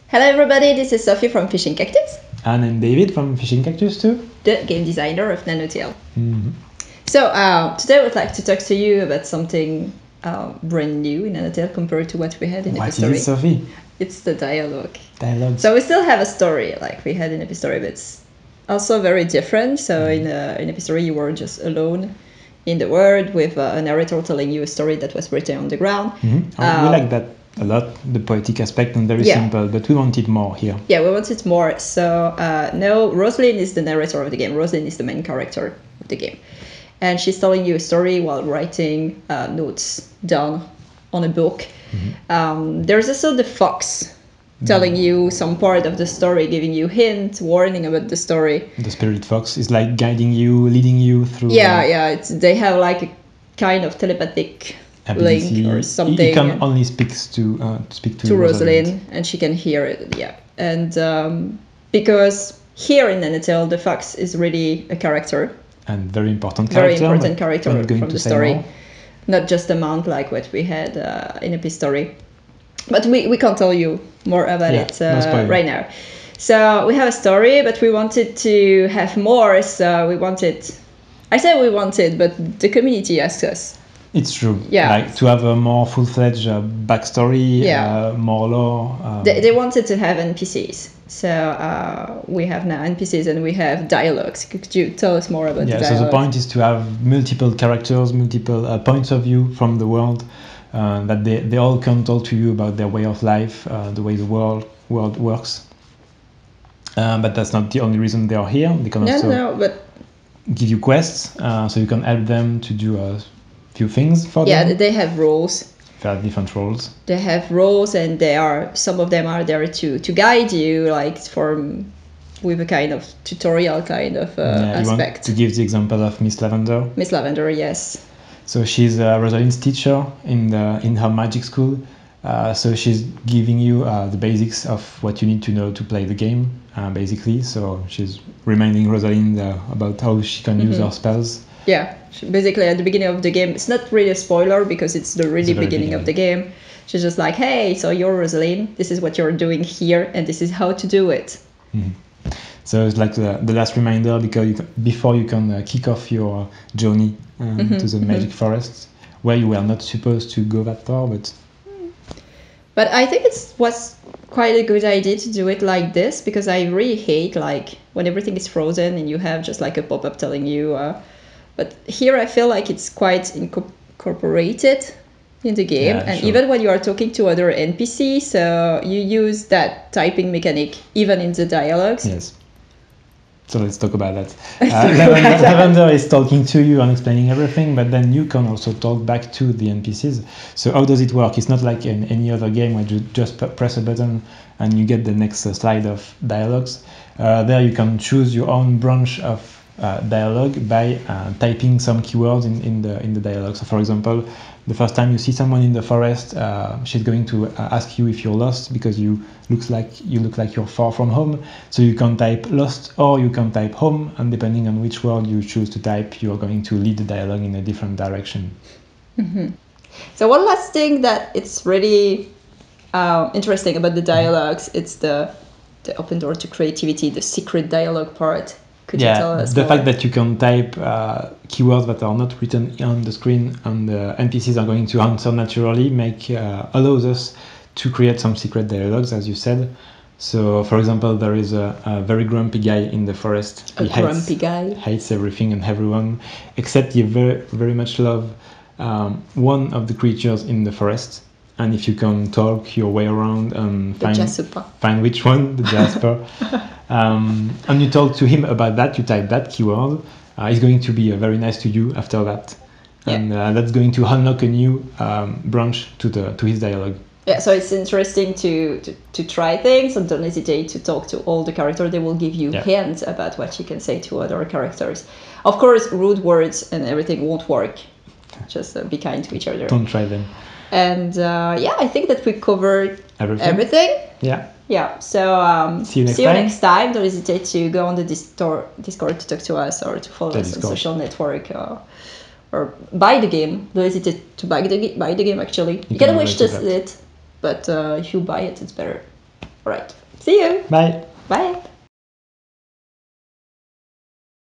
Hello everybody, this is Sophie from Fishing Cactus. And I'm David from Fishing Cactus too. The game designer of Nanotale. Mm-hmm. So today I would like to talk to you about something brand new in Nanotale compared to what we had in Epistory. What is it, Sophie? It's the dialogue. Dialogs. So we still have a story like we had in Epistory, but it's also very different. So in Epistory you were just alone in the world with a narrator telling you a story that was written on the ground. Mm-hmm. We like that a lot, the poetic aspect, and very simple, but we wanted more here. Yeah, we wanted more. So now Rosalind is the narrator of the game. Rosalind is the main character of the game. And she's telling you a story while writing notes down on a book. Mm-hmm. There's also the fox telling you some part of the story, giving you hints, warning about the story. The spirit fox is like guiding you, leading you through. Yeah. They have like a kind of telepathic ability. Link or something. He can only speak to Rosalind, and she can hear it. Yeah, and because here in Nanotale, the fox is really a character, and very important character from the story, more. Not just a mount like what we had in Epistory. But we can't tell you more about it right now. So we have a story, but we wanted to have more. So I say we wanted, but the community asked us. It's true. Yeah. Like to have a more full-fledged backstory, more lore. They wanted to have NPCs. So we have now NPCs and we have dialogues. Could you tell us more about the dialogues? So the point is to have multiple characters, multiple points of view from the world, that they all can talk to you about their way of life, the way the world works. But that's not the only reason they are here. They can also give you quests, so you can help them to do few things for them. Yeah, they have roles. They have different roles. They have roles, and some of them are there to guide you, like with a kind of tutorial kind of aspect. You want to give the example of Miss Lavender. Miss Lavender, yes. So she's Rosalind's teacher in her magic school. So she's giving you the basics of what you need to know to play the game, basically. So she's reminding Rosalind about how she can use her spells. Yeah, basically at the beginning of the game, it's not really a spoiler because it's the really beginning of the game. She's just like, hey, so you're Rosalind, this is what you're doing here, and this is how to do it. Mm-hmm. So it's like the last reminder before you can kick off your journey to the magic forests, where you were not supposed to go that far, But I think it was quite a good idea to do it like this, because I really hate like when everything is frozen and you have just like a pop-up telling you... But here I feel like it's quite incorporated in the game. Even when you are talking to other NPCs, so you use that typing mechanic even in the dialogues. Yes. So let's talk about that. Lavender is talking to you and explaining everything, but then you can also talk back to the NPCs. So how does it work? It's not like in any other game where you just press a button and you get the next slide of dialogues. There you can choose your own branch of dialogue by typing some keywords in the dialogue. So for example, the first time you see someone in the forest, she's going to ask you if you're lost, because you look like you're far from home. So you can type lost or you can type home, and depending on which word you choose to type, you're going to lead the dialogue in a different direction. Mm-hmm. So one last thing that it's really interesting about the dialogues, it's the open door to creativity, the secret dialogue part. Could you tell us more? Fact that you can type keywords that are not written on the screen and the NPCs are going to answer naturally allows us to create some secret dialogues, as you said. So, for example, there is a very grumpy guy in the forest. Grumpy guy? Hates everything and everyone, except he very, very much loves one of the creatures in the forest. And if you can talk your way around and find which one, the Jasper, and you talk to him about that, you type that keyword, he's going to be very nice to you after that. Yeah. And that's going to unlock a new branch to his dialogue. Yeah, so it's interesting to try things, and don't hesitate to talk to all the characters. They will give you hints about what you can say to other characters. Of course, rude words and everything won't work. Just be kind to each other. Don't try them. And I think that we covered everything. Yeah. So see you next time. Don't hesitate to go on the Discord to talk to us, or to follow us on social network, or buy the game. Don't hesitate to buy the game. Actually, you can wish list it, but if you buy it, it's better. All right. See you. Bye. Bye.